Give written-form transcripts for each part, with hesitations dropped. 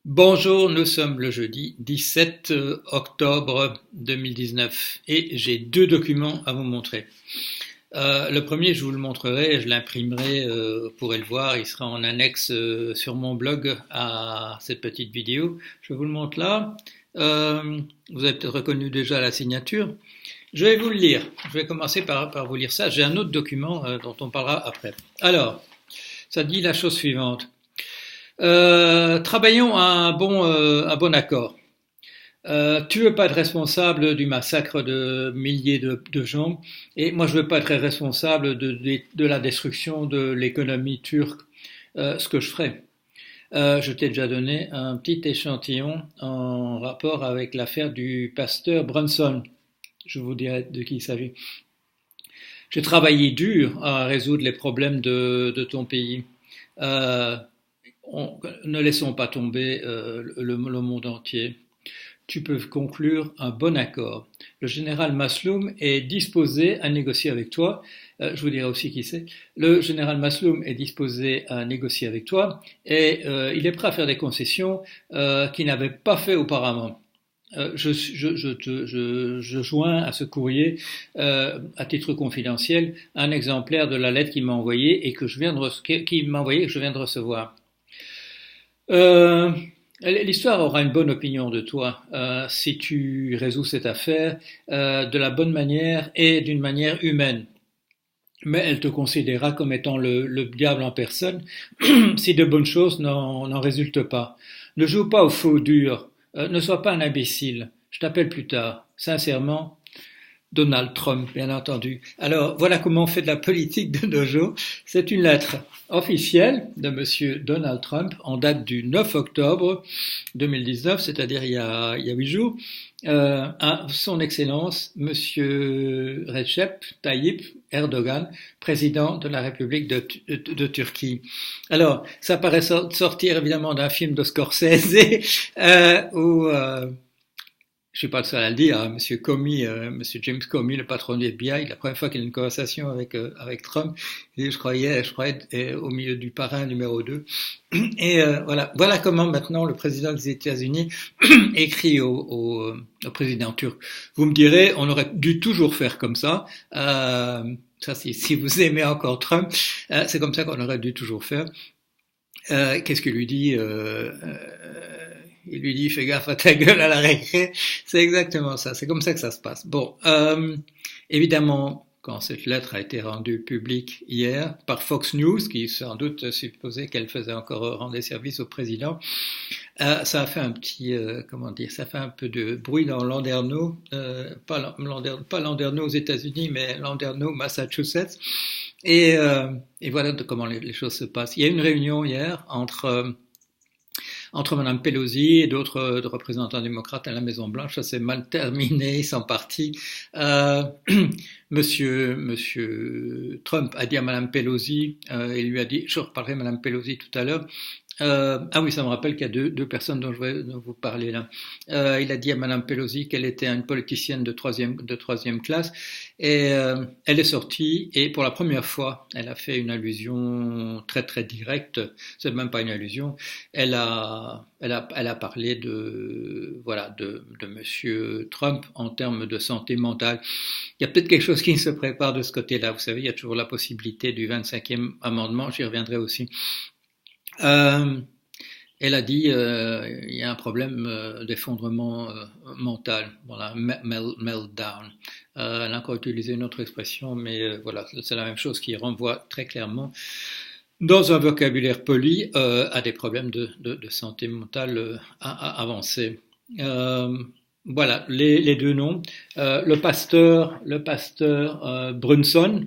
Bonjour, nous sommes le jeudi 17 octobre 2019 et j'ai deux documents à vous montrer. Le premier, je vous le montrerai, je l'imprimerai, vous pourrez le voir, il sera en annexe sur mon blog à cette petite vidéo. Je vous le montre là. Vous avez peut-être reconnu déjà la signature. Je vais vous le lire. Je vais commencer par vous lire ça. J'ai un autre document dont on parlera après. Alors, ça dit la chose suivante. Travaillons à un bon accord. Tu veux pas être responsable du massacre de milliers de gens, et moi je veux pas être responsable de la destruction de l'économie turque. Ce que je ferai. Je t'ai déjà donné un petit échantillon en rapport avec l'affaire du pasteur Brunson. Je vous dirai de qui il s'agit. J'ai travaillé dur à résoudre les problèmes de ton pays. Euh, ne laissons pas tomber le monde entier. Tu peux conclure un bon accord. Le général Masloum est disposé à négocier avec toi. Je vous dirai aussi qui c'est. Le général Masloum est disposé à négocier avec toi et il est prêt à faire des concessions qu'il n'avait pas fait auparavant. Je joins à ce courrier, à titre confidentiel, un exemplaire de la lettre qu'il m'a envoyée et que je viens de recevoir. Euh, L'histoire aura une bonne opinion de toi si tu résous cette affaire de la bonne manière et d'une manière humaine. Mais elle te considérera comme étant le diable en personne si de bonnes choses n'en résultent pas. Ne joue pas au faux dur, ne sois pas un imbécile. Je t'appelle plus tard. Sincèrement, Donald Trump, bien entendu. Alors, voilà comment on fait de la politique de nos jours. C'est une lettre officielle de Monsieur Donald Trump en date du 9 octobre 2019, c'est-à-dire il y a 8 jours, à son Excellence Monsieur Recep Tayyip Erdogan, président de la République de Turquie. Alors, ça paraît sortir évidemment d'un film de Scorsese où je suis pas le seul à le dire, hein, Monsieur Comey, Monsieur James Comey, le patron du FBI, la première fois qu'il a une conversation avec Trump, il dit, je croyais être au milieu du parrain numéro 2. Et voilà comment maintenant le président des États-Unis écrit au président turc. Vous me direz, on aurait dû toujours faire comme ça. Ça, si vous aimez encore Trump, c'est comme ça qu'on aurait dû toujours faire. Qu'est-ce qu'il lui dit il lui dit fais gaffe à ta gueule à la récré. C'est exactement ça. C'est comme ça que ça se passe. Bon, évidemment, quand cette lettre a été rendue publique hier par Fox News, qui sans doute supposait qu'elle faisait encore rendre des services au président, ça a fait un petit, comment dire, ça fait un peu de bruit dans Landerneau, pas Landerneau aux États-Unis, mais Landerneau, Massachusetts. Et voilà comment les choses se passent. Il y a eu une réunion hier entre Mme Pelosi et d'autres représentants démocrates à la Maison-Blanche. Ça s'est mal terminé, ils sont partis. Euh, Monsieur Trump a dit à Mme Pelosi, il lui a dit, je reparlerai de Mme Pelosi tout à l'heure, ah oui, ça me rappelle qu'il y a deux personnes dont je vais vous parler là. Il a dit à Madame Pelosi qu'elle était une politicienne de troisième classe et elle est sortie et pour la première fois, elle a fait une allusion très très directe. C'est même pas une allusion. Elle a parlé de Monsieur Trump en termes de santé mentale. Il y a peut-être quelque chose qui se prépare de ce côté-là. Vous savez, il y a toujours la possibilité du 25e amendement. J'y reviendrai aussi. Euh, Elle a dit il y a un problème d'effondrement mental, voilà, meltdown. Elle a encore utilisé une autre expression, mais voilà, c'est la même chose qui renvoie très clairement, dans un vocabulaire poli, à des problèmes de santé mentale avancés. Euh, voilà, les deux noms. Le pasteur Brunson,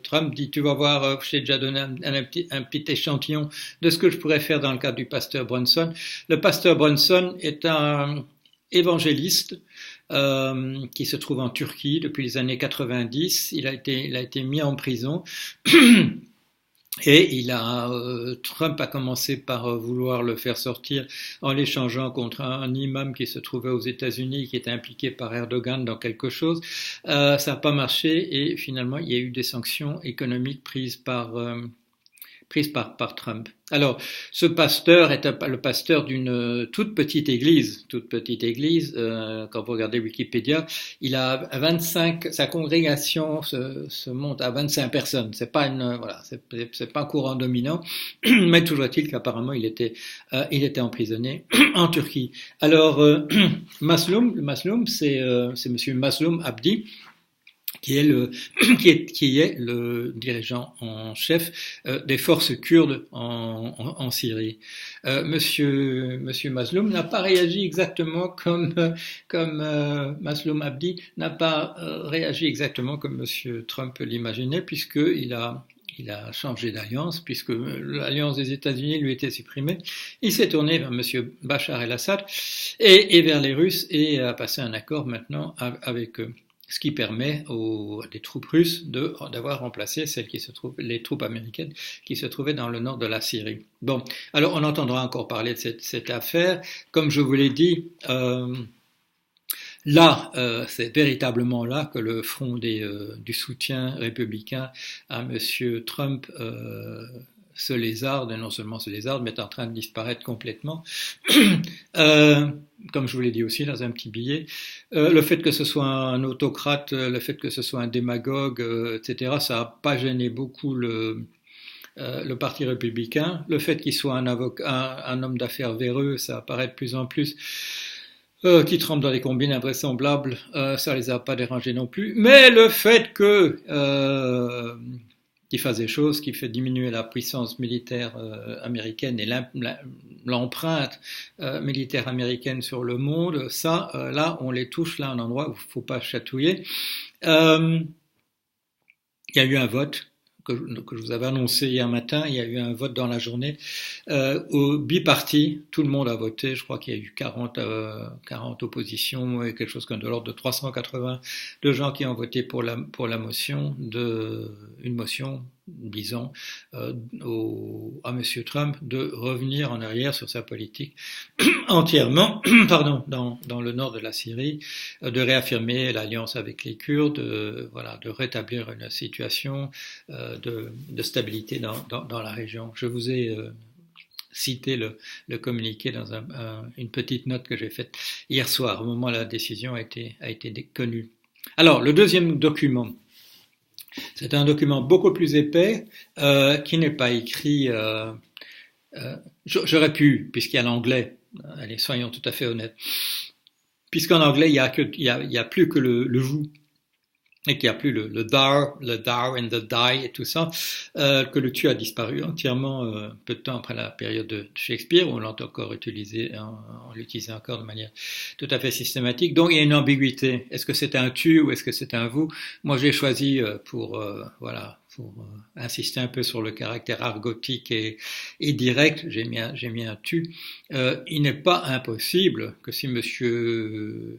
Trump dit, tu vas voir, je t'ai déjà donné un petit échantillon de ce que je pourrais faire dans le cadre du pasteur Brunson. Le pasteur Brunson est un évangéliste qui se trouve en Turquie depuis les années 90. Il a été mis en prison. Et Trump a commencé par vouloir le faire sortir en l'échangeant contre un imam qui se trouvait aux États-Unis, qui était impliqué par Erdogan dans quelque chose. Ça n'a pas marché et finalement il y a eu des sanctions économiques prises prise par Trump. Alors, ce pasteur est le pasteur d'une toute petite église. Quand vous regardez Wikipédia, il a 25, sa congrégation se monte à 25 personnes. C'est pas c'est pas un courant dominant, mais toujours est-il qu'apparemment il était emprisonné en Turquie. Alors, Mazloum, c'est Monsieur Mazloum Abdi, qui est le dirigeant en chef des forces kurdes en Syrie. Monsieur Mazloum n'a pas réagi exactement comme Mazloum Abdi n'a pas réagi exactement comme Monsieur Trump l'imaginait, puisqu'il a changé d'alliance, puisque l'alliance des États-Unis lui était supprimée. Il s'est tourné vers Monsieur Bachar el-Assad et vers les Russes et a passé un accord maintenant avec eux. Ce qui permet des troupes russes d'avoir remplacé les troupes américaines qui se trouvaient dans le nord de la Syrie. Bon, alors on entendra encore parler de cette affaire. Comme je vous l'ai dit, c'est véritablement là que le front du soutien républicain à Monsieur Trump se lézarde, et non seulement se lézarde, mais est en train de disparaître complètement. Comme je vous l'ai dit aussi dans un petit billet, le fait que ce soit un autocrate, le fait que ce soit un démagogue, etc., ça n'a pas gêné beaucoup le Parti républicain. Le fait qu'il soit un homme d'affaires véreux, ça apparaît de plus en plus, qui trempe dans des combines invraisemblables, ça les a pas dérangés non plus. Mais le fait qu'il fasse des choses qui fait diminuer la puissance militaire américaine et l'empreinte militaire américaine sur le monde, ça, là, on les touche, là, un endroit où il ne faut pas chatouiller. Il y a eu un vote que je vous avais annoncé hier matin. Il y a eu un vote dans la journée au biparti. Tout le monde a voté. Je crois qu'il y a eu 40 oppositions et quelque chose comme de l'ordre de 380 de gens qui ont voté pour la motion une motion disons à Monsieur Trump de revenir en arrière sur sa politique entièrement, dans le nord de la Syrie, de réaffirmer l'alliance avec les Kurdes, de rétablir une situation de stabilité dans la région. Je vous ai cité le communiqué dans une petite note que j'ai faite hier soir, au moment où la décision a été connue. Alors, le deuxième document, c'est un document beaucoup plus épais, qui n'est pas écrit. J'aurais pu, puisqu'il y a l'anglais. Allez, soyons tout à fait honnêtes. Puisqu'en anglais, il y a plus que le vous, et qu'il n'y a plus le thou and the thy et tout ça, que le tu a disparu entièrement peu de temps après la période de Shakespeare, où on l'a encore utilisé, on l'utilisait encore de manière tout à fait systématique. Donc il y a une ambiguïté. Est-ce que c'est un tu ou est-ce que c'est un vous? Moi j'ai choisi pour insister un peu sur le caractère argotique et direct, j'ai mis un tu. Il n'est pas impossible que si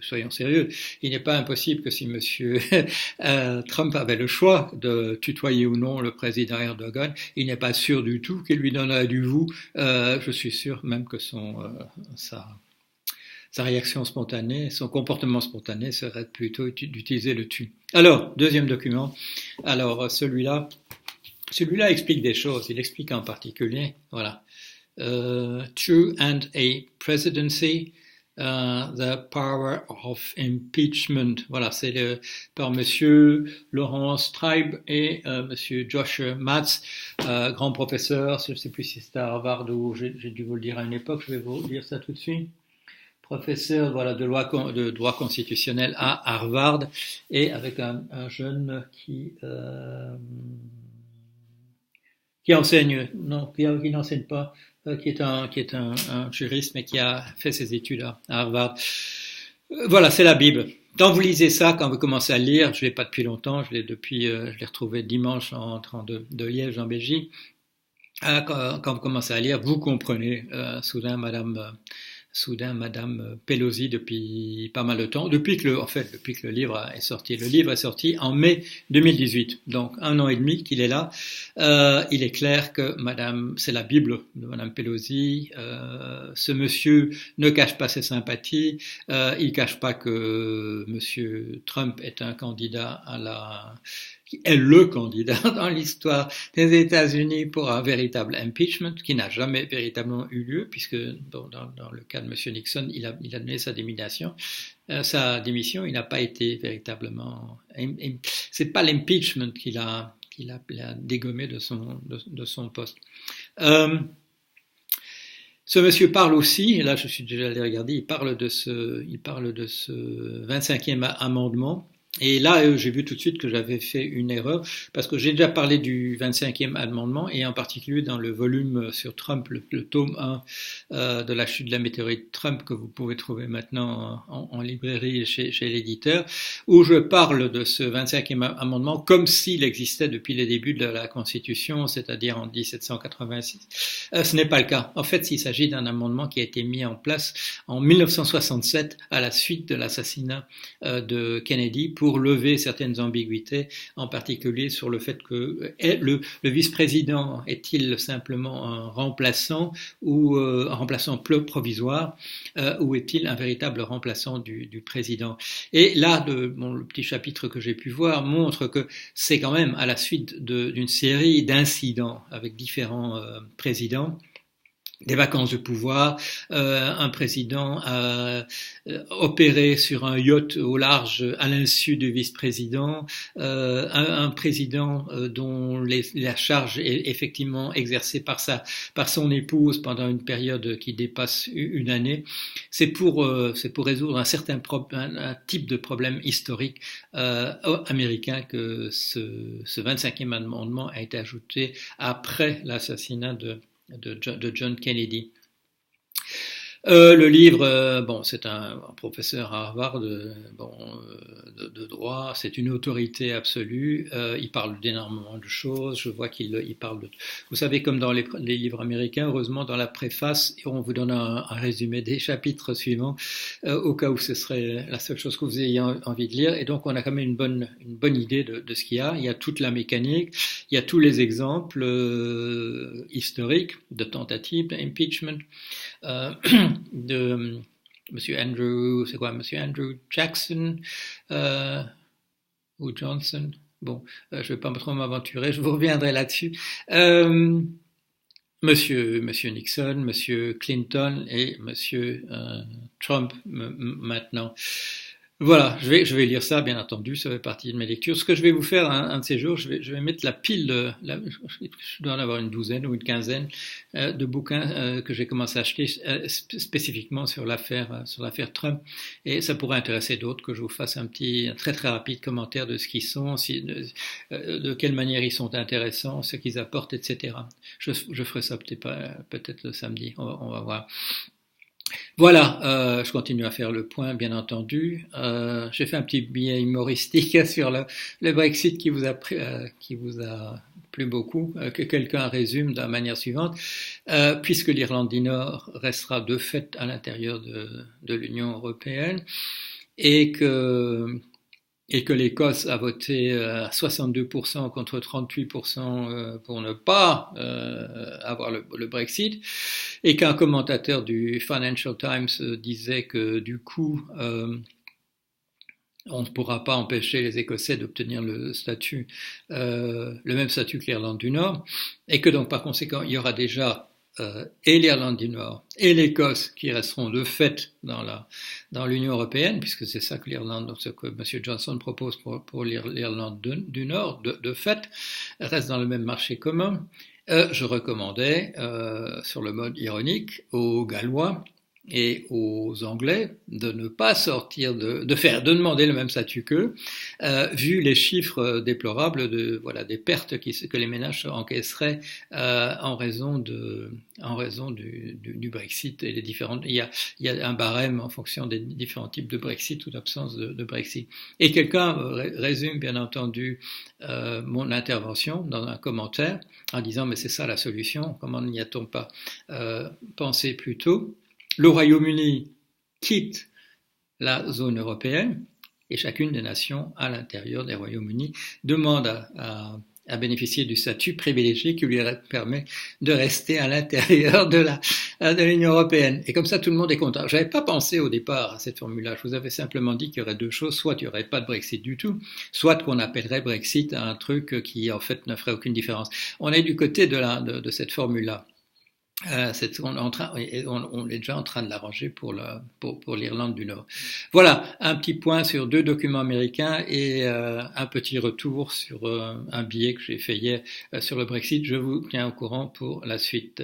soyons sérieux, il n'est pas impossible que si monsieur Trump avait le choix de tutoyer ou non le président Erdogan, il n'est pas sûr du tout qu'il lui donnerait du vous. Je suis sûr même que sa réaction spontanée, son comportement spontané serait plutôt d'utiliser le tu. Alors, deuxième document. Alors, celui-là explique des choses. Il explique en particulier, True and a Presidency, the Power of Impeachment. Voilà, c'est par Monsieur Laurence Tribe et Monsieur Josh Matz, grand professeur. Je ne sais plus si c'était à Harvard ou j'ai dû vous le dire à une époque. Je vais vous dire ça tout de suite. Professeur de droit constitutionnel à Harvard, et avec un jeune qui enseigne, qui n'enseigne pas, qui est un juriste, mais qui a fait ses études à Harvard. Voilà, c'est la Bible. Quand vous lisez ça, quand vous commencez à lire, je l'ai pas depuis longtemps, je l'ai retrouvé dimanche en rentrant de Liège en Belgique. Quand vous commencez à lire, vous comprenez soudain Madame Pelosi depuis pas mal de temps, depuis que le livre est sorti. Le livre est sorti en mai 2018, donc 1 an et demi qu'il est là. Il est clair que c'est la Bible de Madame Pelosi. Ce monsieur ne cache pas ses sympathies. Il cache pas que Monsieur Trump est un candidat qui est le candidat dans l'histoire des États-Unis pour un véritable impeachment, qui n'a jamais véritablement eu lieu, puisque dans le cas de M. Nixon, il a donné sa démission. Il n'a pas été véritablement. C'est pas l'impeachment qu'il a dégommé de son poste. Ce monsieur parle aussi, et là je suis déjà allé regarder, il parle de ce 25e amendement. Et là, j'ai vu tout de suite que j'avais fait une erreur, parce que j'ai déjà parlé du 25e amendement, et en particulier dans le volume sur Trump, le tome 1 de la chute de la météorite Trump, que vous pouvez trouver maintenant en librairie chez l'éditeur, où je parle de ce 25e amendement comme s'il existait depuis les débuts de la Constitution, c'est-à-dire en 1786. Ce n'est pas le cas. En fait, il s'agit d'un amendement qui a été mis en place en 1967 à la suite de l'assassinat de Kennedy, pour lever certaines ambiguïtés, en particulier sur le fait que le vice-président est-il simplement un remplaçant ou un remplaçant provisoire, ou est-il un véritable remplaçant du président. Et là, le petit chapitre que j'ai pu voir montre que c'est quand même à la suite d'une série d'incidents avec différents présidents, des vacances de pouvoir, un président a opéré sur un yacht au large à l'insu du vice-président, un président dont la charge est effectivement exercée par son épouse pendant une période qui dépasse une année. C'est pour résoudre un type de problème historique américain que ce 25e amendement a été ajouté après l'assassinat de John Kennedy. Le livre, c'est un professeur à Harvard, de droit, c'est une autorité absolue. Il parle d'énormément de choses. Je vois qu'il parle de. Vous savez, comme dans les livres américains, heureusement, dans la préface, on vous donne un résumé des chapitres suivants, au cas où ce serait la seule chose que vous ayez envie de lire. Et donc, on a quand même une bonne idée de ce qu'il y a. Il y a toute la mécanique, il y a tous les exemples historiques de tentatives d'impeachment. De Monsieur Andrew Jackson ou Johnson. Bon, je vais pas trop m'aventurer, je vous reviendrai là-dessus. Monsieur Nixon, Monsieur Clinton et Monsieur Trump maintenant. Voilà, je vais lire ça, bien entendu, ça fait partie de mes lectures. Ce que je vais vous faire un de ces jours, je vais mettre la pile, je dois en avoir une douzaine ou une quinzaine de bouquins que j'ai commencé à acheter spécifiquement sur l'affaire Trump, et ça pourrait intéresser d'autres que je vous fasse un très très rapide commentaire de ce qu'ils sont, de quelle manière ils sont intéressants, ce qu'ils apportent, etc. Je ferai ça peut-être le samedi, on va voir. Voilà, je continue à faire le point, bien entendu. J'ai fait un petit billet humoristique sur le Brexit qui vous a plu beaucoup, que quelqu'un résume de la manière suivante. Puisque l'Irlande du Nord restera de fait à l'intérieur de l'Union européenne, et que l'Écosse a voté à 62% contre 38% pour ne pas avoir le Brexit, et qu'un commentateur du Financial Times disait que du coup on ne pourra pas empêcher les Écossais d'obtenir le même statut que l'Irlande du Nord, et que donc par conséquent il y aura déjà et l'Irlande du Nord et l'Écosse qui resteront de fait dans l'Union européenne, puisque c'est ça que ce que M. Johnson propose pour l'Irlande du Nord, de fait, reste dans le même marché commun. Je recommandais, sur le mode ironique, aux Gallois et aux Anglais de ne pas sortir de demander le même statut qu'eux, vu les chiffres déplorables des pertes que les ménages encaisseraient en raison du Brexit et les différentes. Il y a un barème en fonction des différents types de Brexit ou d'absence de Brexit. Et quelqu'un résume bien entendu mon intervention dans un commentaire en disant mais c'est ça la solution, comment n'y a-t-on pas pensé plus tôt? Le Royaume-Uni quitte la zone européenne et chacune des nations à l'intérieur des Royaumes-Unis demande à à bénéficier du statut privilégié qui lui permet de rester à l'intérieur de l'Union européenne. Et comme ça, tout le monde est content. J'avais pas pensé au départ à cette formule-là. Je vous avais simplement dit qu'il y aurait deux choses. Soit il n'y aurait pas de Brexit du tout, soit qu'on appellerait Brexit un truc qui, en fait, ne ferait aucune différence. On est du côté de cette formule-là. On est déjà en train de l'arranger pour l'Irlande du Nord. Voilà, un petit point sur deux documents américains et un petit retour sur un billet que j'ai fait hier sur le Brexit. Je vous tiens au courant pour la suite.